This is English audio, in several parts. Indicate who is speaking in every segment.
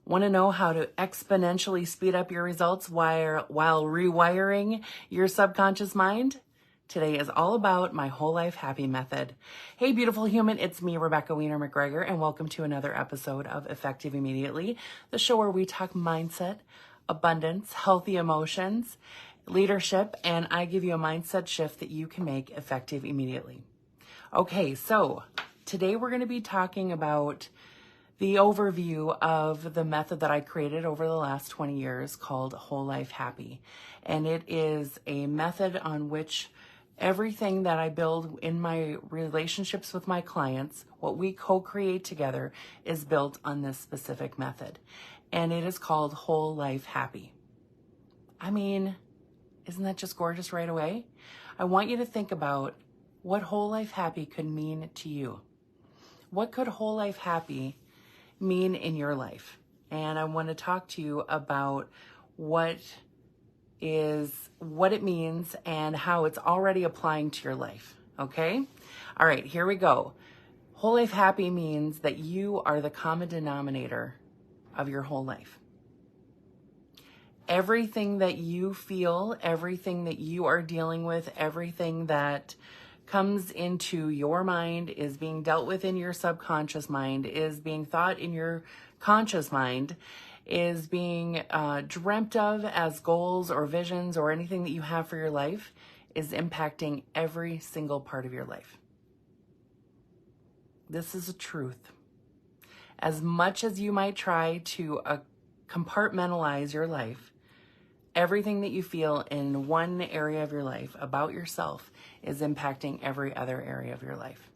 Speaker 1: Want to know how to exponentially speed up your results while rewiring your subconscious mind? Today is all about my whole life happy method. Hey, beautiful human, it's me, Rebecca Wiener McGregor, and welcome to another episode of Effective Immediately, the show where we talk mindset, abundance, healthy emotions, leadership, and I give you a mindset shift that you can make effective immediately. Okay, so today we're going to be talking about the overview of the method that I created over the last 20 years called Whole Life Happy. And it is a method on which everything that I build in my relationships with my clients, what we co-create together, is built on this specific method. And it is called Whole Life Happy. I mean, isn't that just gorgeous right away? I want you to think about what Whole Life Happy could mean to you. What could Whole Life Happy mean in your life? And I want to talk to you about what it means and how it's already applying to your life. Okay? All right, here we go. Whole Life Happy means that you are the common denominator of your whole life. Everything that you feel, everything that you are dealing with, everything that comes into your mind is being dealt with in your subconscious mind, is being thought in your conscious mind, is being dreamt of as goals or visions or anything that you have for your life, is impacting every single part of your life. This is a truth. As much as you might try to compartmentalize your life, everything that you feel in one area of your life about yourself is impacting every other area of your life.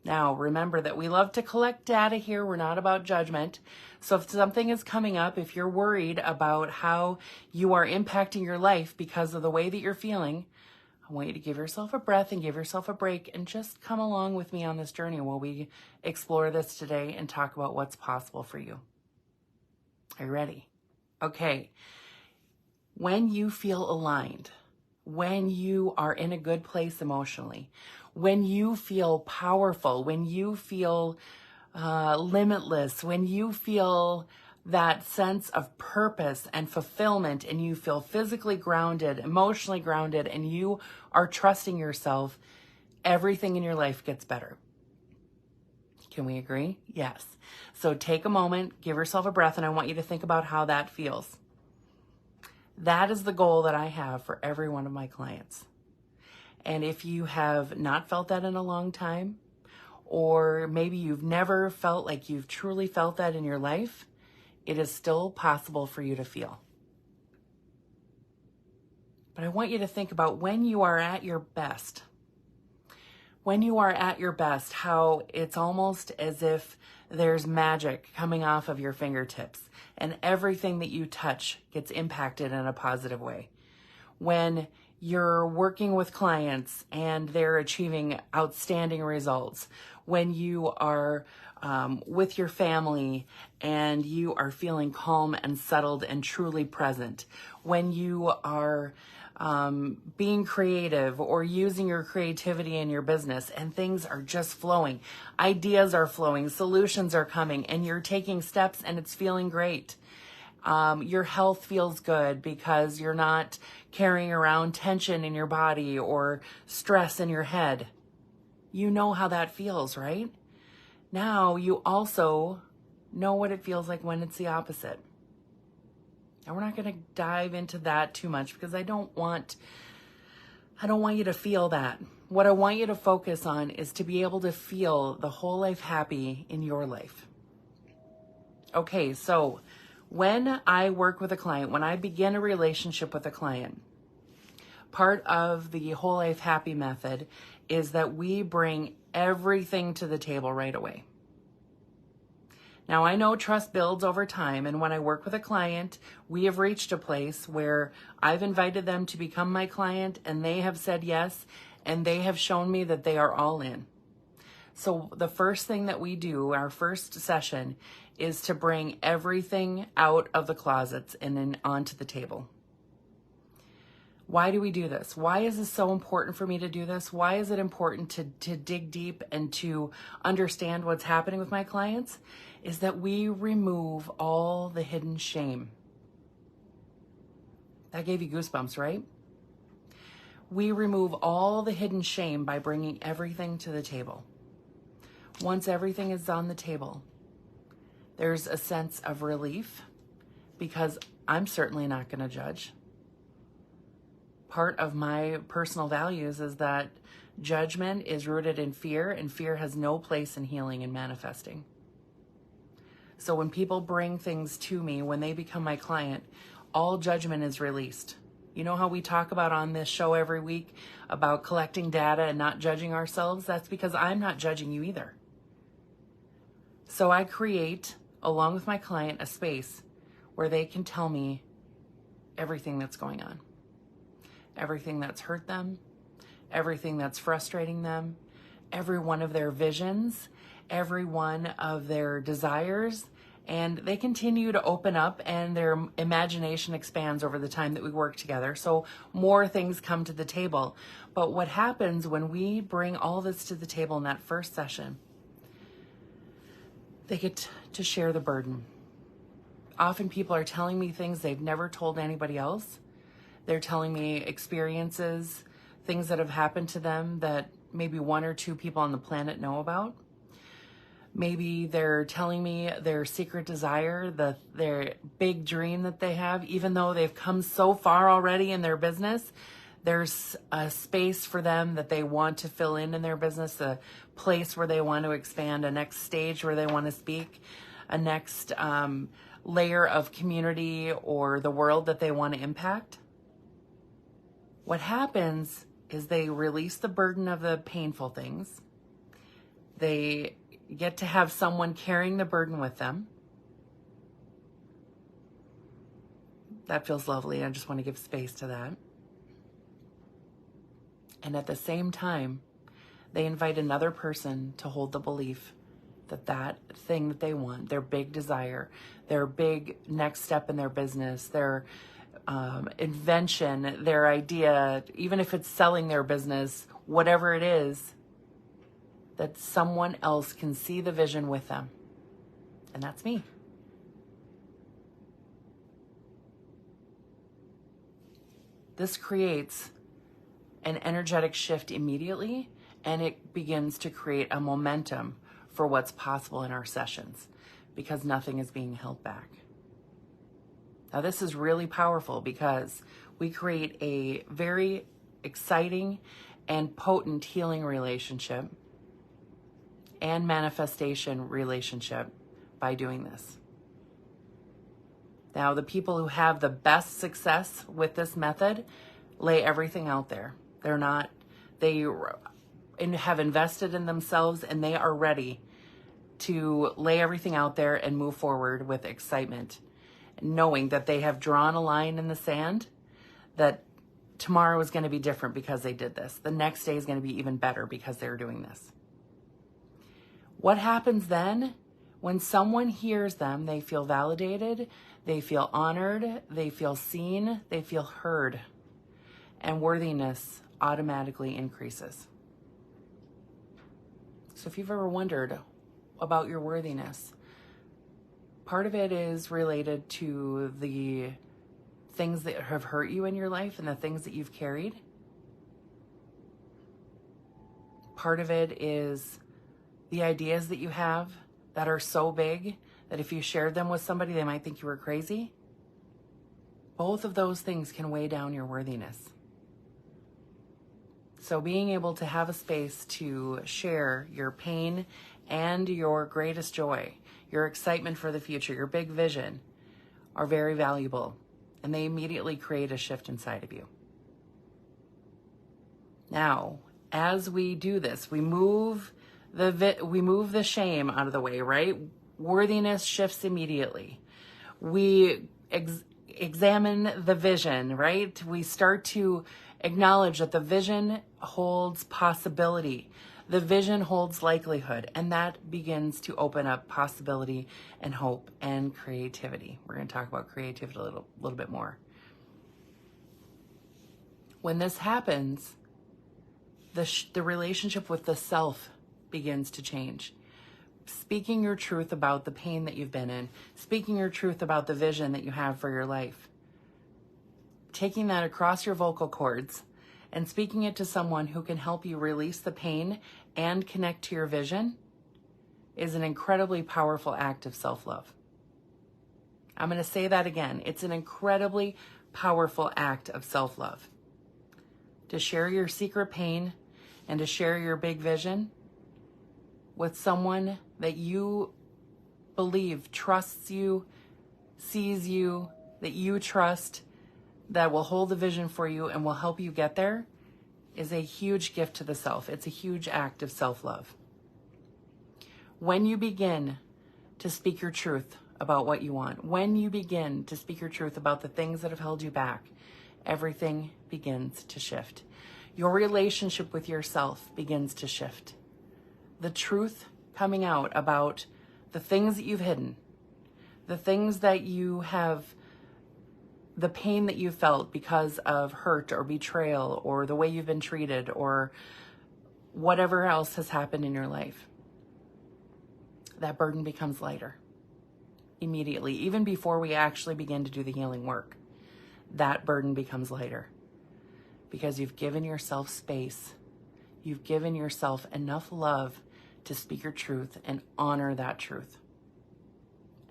Speaker 1: Now, remember that we love to collect data here. We're not about judgment. So if something is coming up, if you're worried about how you are impacting your life because of the way that you're feeling, I want you to give yourself a breath and give yourself a break and just come along with me on this journey while we explore this today and talk about what's possible for you. Are you ready? Okay, when you feel aligned, when you are in a good place emotionally, when you feel powerful, when you feel limitless, when you feel that sense of purpose and fulfillment, and you feel physically grounded, emotionally grounded, and you are trusting yourself, everything in your life gets better. Can we agree? Yes. So take a moment, give yourself a breath, and I want you to think about how that feels. That is the goal that I have for every one of my clients. And if you have not felt that in a long time, or maybe you've never felt like you've truly felt that in your life, it is still possible for you to feel. But I want you to think about when you are at your best. When you are at your best, how it's almost as if there's magic coming off of your fingertips and everything that you touch gets impacted in a positive way. When you're working with clients and they're achieving outstanding results. When you are with your family and you are feeling calm and settled and truly present. When you are being creative or using your creativity in your business and things are just flowing. Ideas are flowing, solutions are coming, and you're taking steps and it's feeling great. Your health feels good because you're not carrying around tension in your body or stress in your head. You know how that feels, right? Now you also know what it feels like when it's the opposite. And we're not going to dive into that too much because I don't want you to feel that. What I want you to focus on is to be able to feel the whole life happy in your life. Okay, so when I work with a client, when I begin a relationship with a client, part of the whole life happy method is that we bring everything to the table right away. Now, I know trust builds over time, and when I work with a client, we have reached a place where I've invited them to become my client, and they have said yes, and they have shown me that they are all in. So the first thing that we do, our first session, is to bring everything out of the closets and then onto the table. Why do we do this? Why is this so important for me to do this? Why is it important to dig deep and to understand what's happening with my clients? Is that we remove all the hidden shame. That gave you goosebumps, right? We remove all the hidden shame by bringing everything to the table. Once everything is on the table, there's a sense of relief because I'm certainly not going to judge. Part of my personal values is that judgment is rooted in fear, and fear has no place in healing and manifesting. So when people bring things to me, when they become my client, all judgment is released. You know how we talk about on this show every week about collecting data and not judging ourselves? That's because I'm not judging you either. So I create, along with my client, a space where they can tell me everything that's going on. Everything that's hurt them, everything that's frustrating them, every one of their visions, every one of their desires, and they continue to open up and their imagination expands over the time that we work together. So more things come to the table. But what happens when we bring all this to the table in that first session, they get to share the burden. Often people are telling me things they've never told anybody else. They're telling me experiences, things that have happened to them that maybe one or two people on the planet know about. Maybe they're telling me their secret desire, their big dream that they have, even though they've come so far already in their business. There's a space for them that they want to fill in their business, a place where they want to expand, a next stage where they want to speak, a next layer of community or the world that they want to impact. What happens is they release the burden of the painful things. They get to have someone carrying the burden with them. That feels lovely. I just want to give space to that. And at the same time, they invite another person to hold the belief that that thing that they want, their big desire, their big next step in their business, their invention, their idea, even if it's selling their business, whatever it is, that someone else can see the vision with them. And that's me. This creates an energetic shift immediately, and it begins to create a momentum for what's possible in our sessions because nothing is being held back. Now, this is really powerful because we create a very exciting and potent healing relationship and manifestation relationship by doing this. Now, the people who have the best success with this method lay everything out there. They have invested in themselves and they are ready to lay everything out there and move forward with excitement, knowing that they have drawn a line in the sand, that tomorrow is going to be different because they did this. The next day is going to be even better because they're doing this. What happens then? When someone hears them, they feel validated, they feel honored, they feel seen, they feel heard, and worthiness automatically increases. So if you've ever wondered about your worthiness, part of it is related to the things that have hurt you in your life and the things that you've carried. Part of it is the ideas that you have that are so big that if you shared them with somebody, they might think you were crazy. Both of those things can weigh down your worthiness. So being able to have a space to share your pain and your greatest joy, your excitement for the future, your big vision, are very valuable, and they immediately create a shift inside of you. Now, as we do this, we move the shame out of the way, right? Worthiness shifts immediately. We examine the vision, right? We start to acknowledge that the vision holds possibility. The vision holds likelihood, and that begins to open up possibility and hope and creativity. We're going to talk about creativity a little bit more. When this happens, the relationship with the self begins to change. Speaking your truth about the pain that you've been in, speaking your truth about the vision that you have for your life, taking that across your vocal cords and speaking it to someone who can help you release the pain and connect to your vision is an incredibly powerful act of self-love. I'm going to say that again. It's an incredibly powerful act of self-love. To share your secret pain and to share your big vision with someone that you believe trusts you, sees you, that you trust, that will hold the vision for you and will help you get there is a huge gift to the self. It's a huge act of self-love. When you begin to speak your truth about what you want, when you begin to speak your truth about the things that have held you back, everything begins to shift. Your relationship with yourself begins to shift. The truth coming out about the things that you've hidden, the things that you have, the pain that you felt because of hurt or betrayal or the way you've been treated or whatever else has happened in your life, that burden becomes lighter immediately. Even before we actually begin to do the healing work, that burden becomes lighter because you've given yourself space. You've given yourself enough love to speak your truth and honor that truth.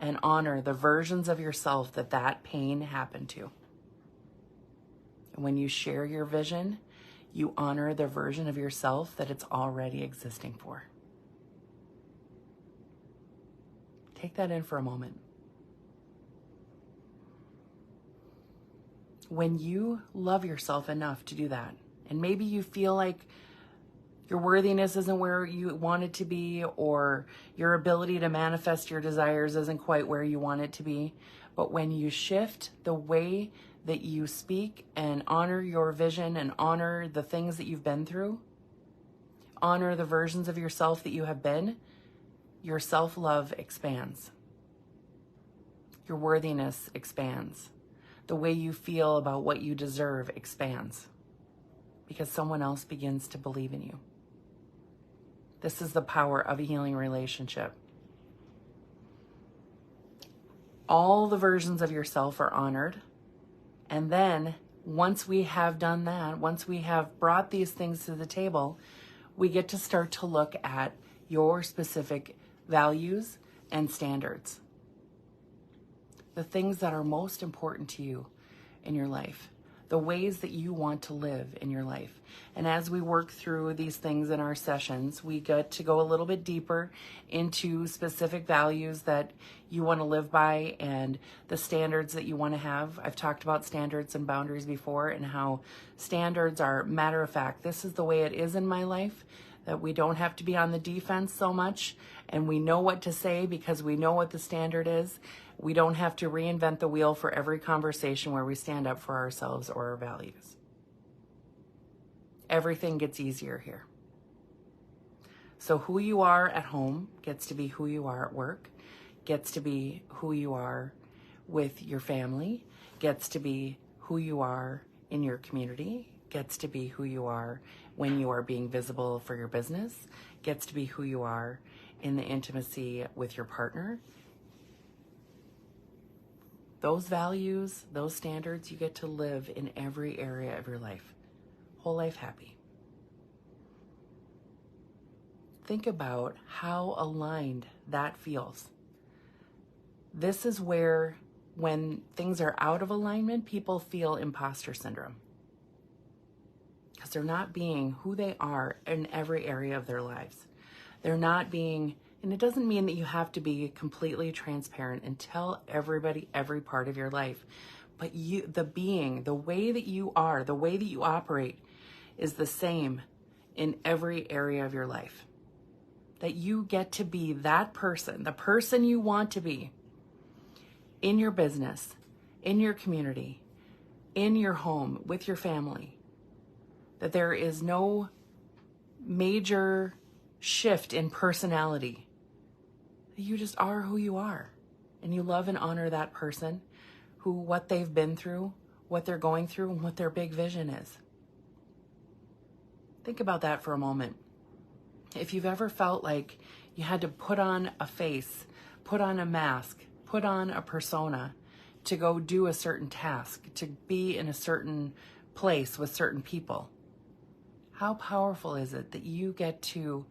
Speaker 1: And honor the versions of yourself that pain happened to. And when you share your vision, you honor the version of yourself that it's already existing for. Take that in for a moment. When you love yourself enough to do that, and maybe you feel like your worthiness isn't where you want it to be, or your ability to manifest your desires isn't quite where you want it to be. But when you shift the way that you speak and honor your vision and honor the things that you've been through, honor the versions of yourself that you have been, your self-love expands. Your worthiness expands. The way you feel about what you deserve expands because someone else begins to believe in you. This is the power of a healing relationship. All the versions of yourself are honored. And then once we have done that, once we have brought these things to the table, we get to start to look at your specific values and standards. The things that are most important to you in your life. The ways that you want to live in your life. And as we work through these things in our sessions, we get to go a little bit deeper into specific values that you want to live by and the standards that you want to have. I've talked about standards and boundaries before and how standards are matter of fact. This is the way it is in my life, that we don't have to be on the defense so much and we know what to say because we know what the standard is. We don't have to reinvent the wheel for every conversation where we stand up for ourselves or our values. Everything gets easier here. So who you are at home gets to be who you are at work, gets to be who you are with your family, gets to be who you are in your community, gets to be who you are when you are being visible for your business, gets to be who you are in the intimacy with your partner. Those values, those standards, you get to live in every area of your life. Whole life happy. Think about how aligned that feels. This is where, when things are out of alignment, people feel imposter syndrome. Because they're not being who they are in every area of their lives. They're not being, and it doesn't mean that you have to be completely transparent and tell everybody every part of your life. But the way that you are, the way that you operate is the same in every area of your life. That you get to be that person, the person you want to be in your business, in your community, in your home, with your family. That there is no major shift in personality. You just are who you are. And you love and honor that person, what they've been through, what they're going through, and what their big vision is. Think about that for a moment. If you've ever felt like you had to put on a face, put on a mask, put on a persona to go do a certain task, to be in a certain place with certain people, how powerful is it that you get to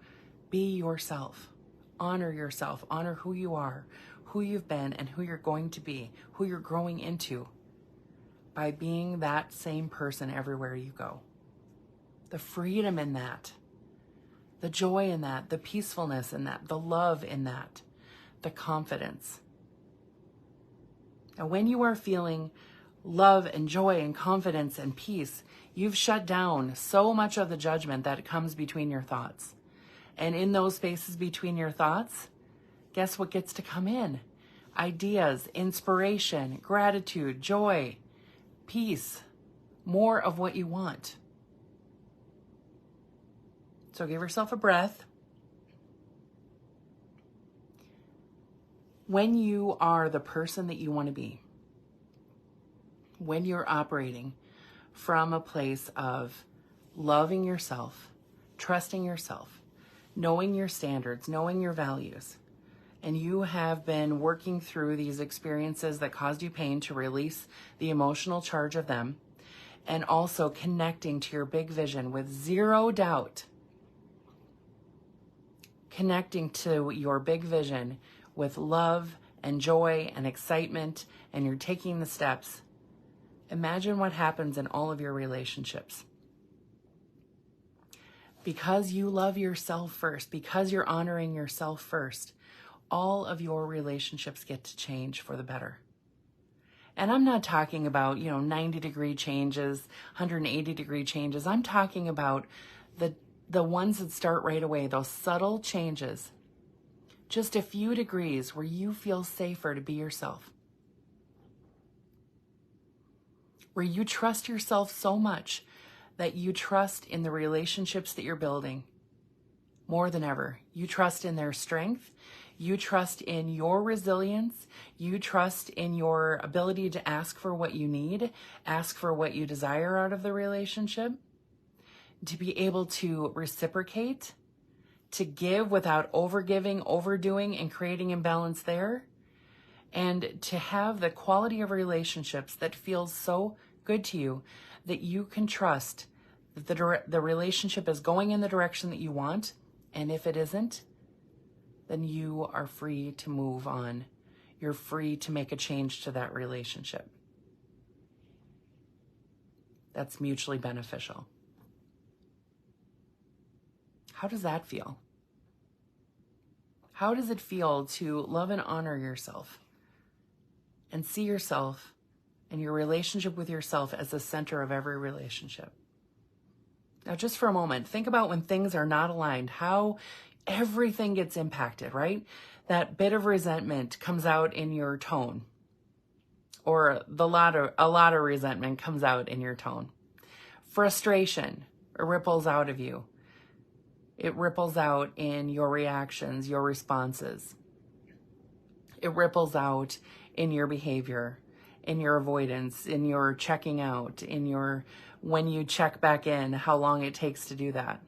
Speaker 1: be yourself, honor who you are, who you've been, and who you're going to be, who you're growing into by being that same person everywhere you go. The freedom in that, the joy in that, the peacefulness in that, the love in that, the confidence. Now, when you are feeling love and joy and confidence and peace, you've shut down so much of the judgment that comes between your thoughts. And in those spaces between your thoughts, guess what gets to come in? Ideas, inspiration, gratitude, joy, peace, more of what you want. So give yourself a breath. When you are the person that you want to be, when you're operating from a place of loving yourself, trusting yourself, knowing your standards, knowing your values, and you have been working through these experiences that caused you pain to release the emotional charge of them, and also connecting to your big vision with zero doubt, connecting to your big vision with love and joy and excitement, and you're taking the steps, imagine what happens in all of your relationships. Because you love yourself first, because you're honoring yourself first, all of your relationships get to change for the better. And I'm not talking about, 90-degree changes, 180-degree changes. I'm talking about the ones that start right away, those subtle changes. Just a few degrees where you feel safer to be yourself. Where you trust yourself so much that you trust in the relationships that you're building more than ever. You trust in their strength. You trust in your resilience. You trust in your ability to ask for what you need, ask for what you desire out of the relationship, to be able to reciprocate, to give without overgiving, overdoing, and creating imbalance there, and to have the quality of relationships that feels so good to you that you can trust that the relationship is going in the direction that you want, and if it isn't, then you are free to move on. You're free to make a change to that relationship. That's mutually beneficial. How does that feel? How does it feel to love and honor yourself and see yourself and your relationship with yourself as the center of every relationship? Now, just for a moment, think about when things are not aligned, how everything gets impacted, right? That bit of resentment comes out in your tone, or a lot of resentment comes out in your tone. Frustration ripples out of you. It ripples out in your reactions, your responses. It ripples out in your behavior, in your avoidance, in your checking out, in your when you check back in, how long it takes to do that.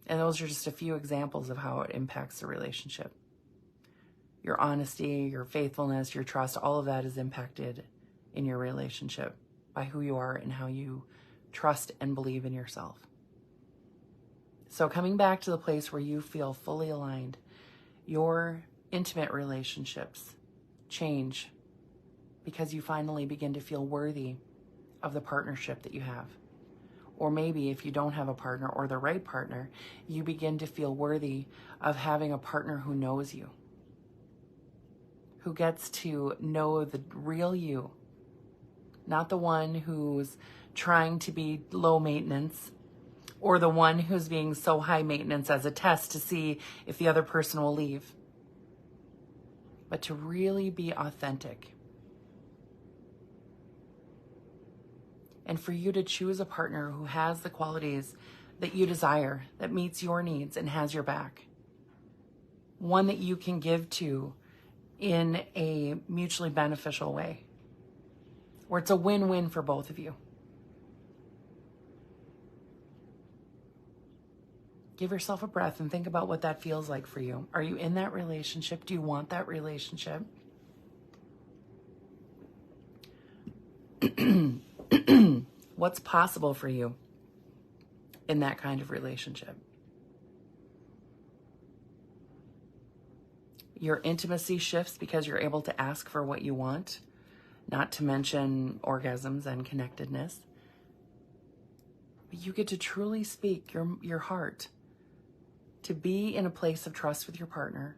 Speaker 1: And those are just a few examples of how it impacts the relationship. Your honesty, your faithfulness, your trust, all of that is impacted in your relationship by who you are and how you trust and believe in yourself. So coming back to the place where you feel fully aligned, your intimate relationships change because you finally begin to feel worthy of the partnership that you have. Or maybe if you don't have a partner or the right partner, you begin to feel worthy of having a partner who knows you, who gets to know the real you, not the one who's trying to be low maintenance, or the one who's being so high maintenance as a test to see if the other person will leave, but to really be authentic. And for you to choose a partner who has the qualities that you desire, that meets your needs and has your back. One that you can give to in a mutually beneficial way, where it's a win-win for both of you. Give yourself a breath and think about what that feels like for you. Are you in that relationship? Do you want that relationship? What's possible for you in that kind of relationship? Your intimacy shifts because you're able to ask for what you want, not to mention orgasms and connectedness. But you get to truly speak your heart, to be in a place of trust with your partner,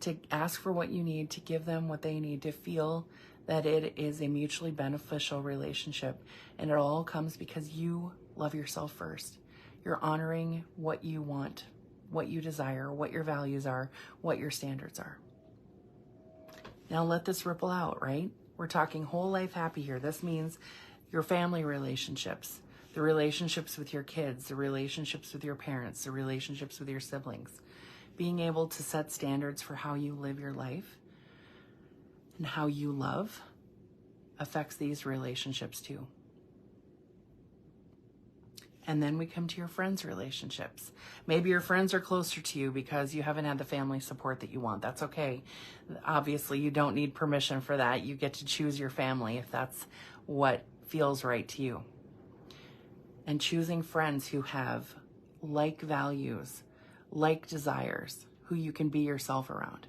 Speaker 1: to ask for what you need, to give them what they need, to feel that it is a mutually beneficial relationship. And it all comes because you love yourself first. You're honoring what you want, what you desire, what your values are, what your standards are. Now let this ripple out, right? We're talking whole life happy here. This means your family relationships, the relationships with your kids, the relationships with your parents, the relationships with your siblings. Being able to set standards for how you live your life and how you love affects these relationships too. And then we come to your friends' relationships. Maybe your friends are closer to you because you haven't had the family support that you want. That's okay. Obviously, you don't need permission for that. You get to choose your family if that's what feels right to you. And choosing friends who have like values, like desires, who you can be yourself around,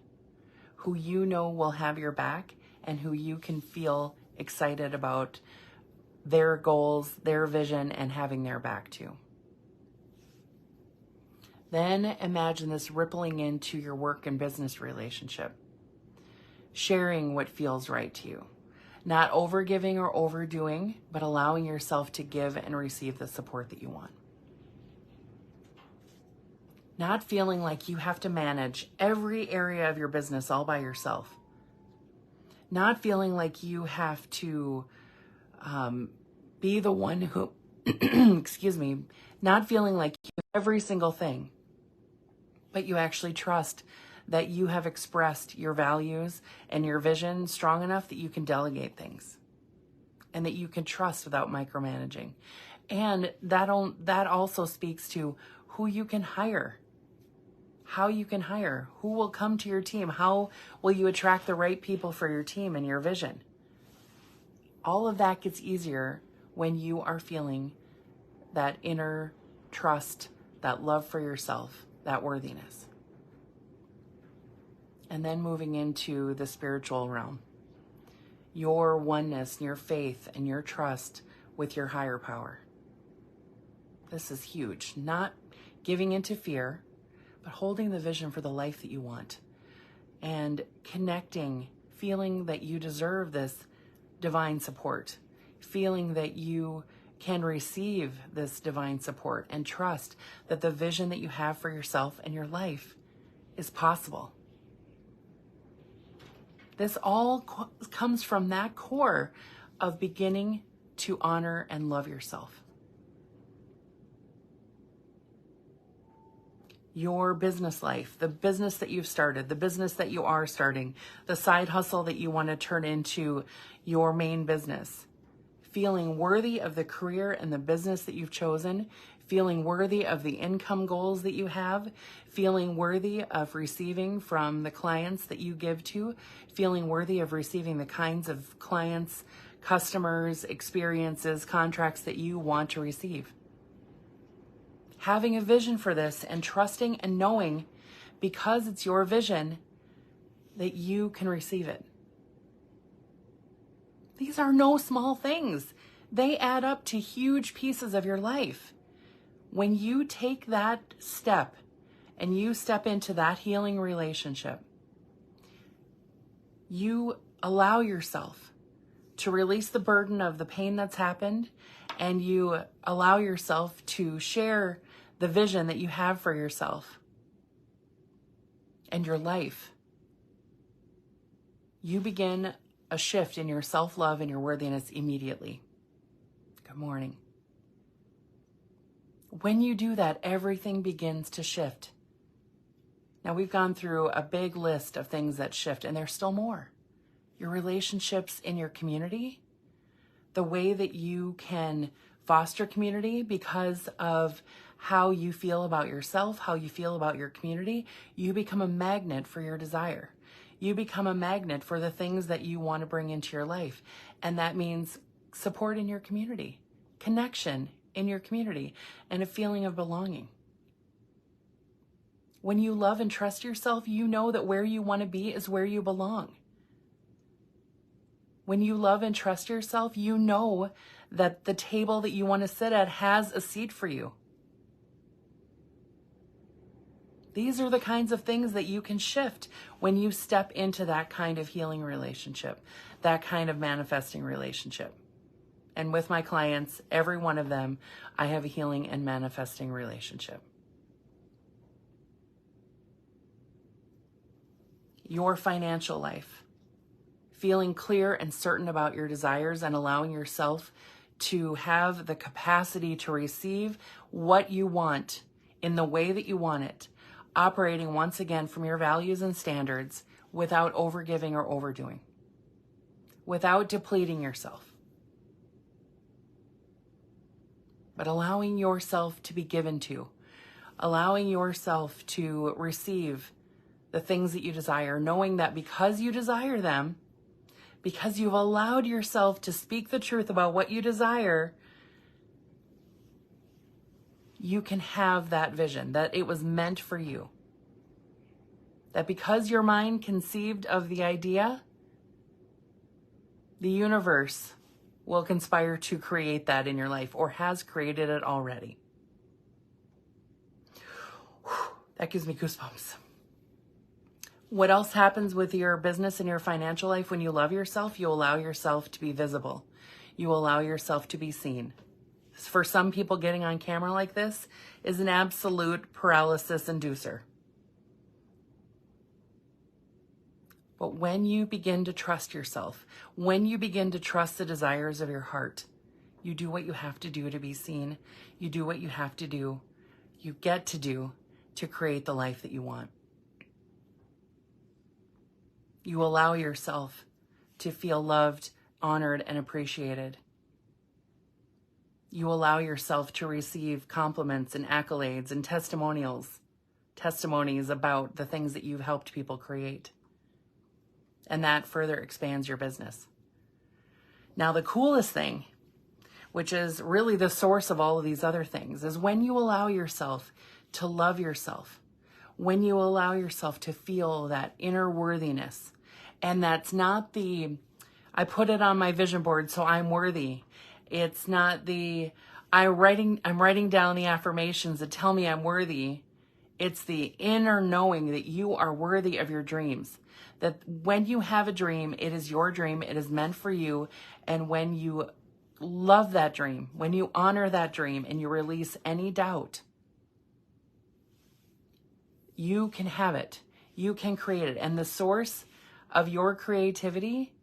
Speaker 1: who you know will have your back, and who you can feel excited about their goals, their vision, and having their back too. Then imagine this rippling into your work and business relationship. Sharing what feels right to you. Not overgiving or overdoing, but allowing yourself to give and receive the support that you want. Not feeling like you have to manage every area of your business all by yourself. Not feeling like you have to be the one who, excuse me, not feeling like you have every single thing, but you actually trust that you have expressed your values and your vision strong enough that you can delegate things and that you can trust without micromanaging. And that also speaks to who you can hire, how you can hire, who will come to your team, how will you attract the right people for your team and your vision. All of that gets easier when you are feeling that inner trust, that love for yourself, that worthiness. And then moving into the spiritual realm, your oneness, your faith, and your trust with your higher power. This is huge. Not giving into fear, but holding the vision for the life that you want and connecting, feeling that you deserve this divine support, feeling that you can receive this divine support and trust that the vision that you have for yourself and your life is possible. This all comes from that core of beginning to honor and love yourself. Your business life, the business that you've started, the business that you are starting, the side hustle that you want to turn into your main business. Feeling worthy of the career and the business that you've chosen, feeling worthy of the income goals that you have, feeling worthy of receiving from the clients that you give to, feeling worthy of receiving the kinds of clients, customers, experiences, contracts that you want to receive. Having a vision for this and trusting and knowing, because it's your vision, that you can receive it. These are no small things. They add up to huge pieces of your life. When you take that step and you step into that healing relationship, you allow yourself to release the burden of the pain that's happened, and you allow yourself to share the vision that you have for yourself and your life. You begin a shift in your self-love and your worthiness immediately. Good morning. When you do that, everything begins to shift. Now, we've gone through a big list of things that shift, and there's still more. Your relationships in your community, the way that you can foster community because of how you feel about yourself, how you feel about your community, you become a magnet for your desire. You become a magnet for the things that you want to bring into your life. And that means support in your community, connection in your community, and a feeling of belonging. When you love and trust yourself, you know that where you want to be is where you belong. When you love and trust yourself, you know that the table that you want to sit at has a seat for you. These are the kinds of things that you can shift when you step into that kind of healing relationship, that kind of manifesting relationship. And with my clients, every one of them, I have a healing and manifesting relationship. Your financial life, feeling clear and certain about your desires and allowing yourself to have the capacity to receive what you want in the way that you want it, operating once again from your values and standards without overgiving or overdoing, without depleting yourself, but allowing yourself to be given to, allowing yourself to receive the things that you desire, knowing that because you desire them, because you've allowed yourself to speak the truth about what you desire, you can have that vision, that it was meant for you. That because your mind conceived of the idea, the universe will conspire to create that in your life, or has created it already. That gives me goosebumps. What else happens with your business and your financial life when you love yourself? You allow yourself to be visible. You allow yourself to be seen. For some people, getting on camera like this is an absolute paralysis inducer. But when you begin to trust yourself, when you begin to trust the desires of your heart, you do what you have to do to be seen. You do what you have to do, you get to do, to create the life that you want. You allow yourself to feel loved, honored, and appreciated. You allow yourself to receive compliments and accolades and testimonies about the things that you've helped people create. And that further expands your business. Now, the coolest thing, which is really the source of all of these other things, is when you allow yourself to love yourself, when you allow yourself to feel that inner worthiness. And that's not I put it on my vision board, so I'm worthy. It's not I'm writing down the affirmations that tell me I'm worthy. It's the inner knowing that you are worthy of your dreams. That when you have a dream, it is your dream, it is meant for you. And when you love that dream, when you honor that dream and you release any doubt, you can have it. You can create it. And the source of your creativity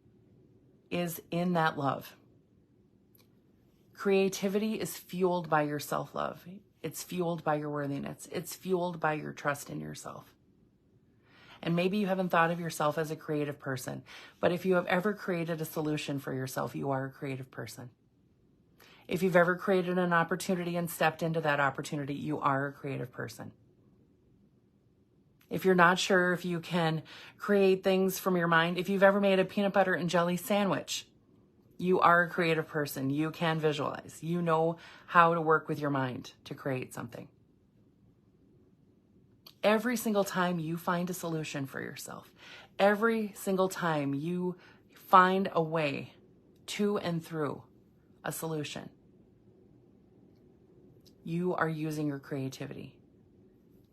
Speaker 1: is in that love. Creativity is fueled by your self-love. It's fueled by your worthiness. It's fueled by your trust in yourself. And maybe you haven't thought of yourself as a creative person, but if you have ever created a solution for yourself, you are a creative person. If you've ever created an opportunity and stepped into that opportunity, you are a creative person. If you're not sure if you can create things from your mind, if you've ever made a peanut butter and jelly sandwich, you are a creative person. You can visualize. You know how to work with your mind to create something. Every single time you find a solution for yourself, every single time you find a way to and through a solution, you are using your creativity.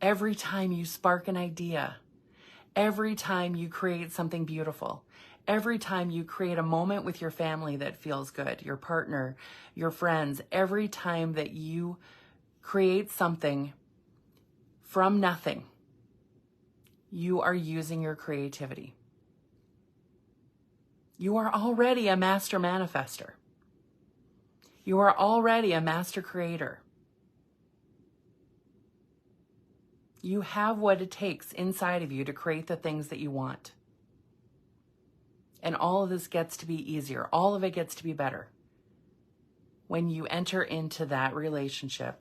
Speaker 1: Every time you spark an idea, every time you create something beautiful, every time you create a moment with your family that feels good, your partner, your friends, every time that you create something from nothing, you are using your creativity. You are already a master manifester. You are already a master creator. You have what it takes inside of you to create the things that you want. And all of this gets to be easier. All of it gets to be better when you enter into that relationship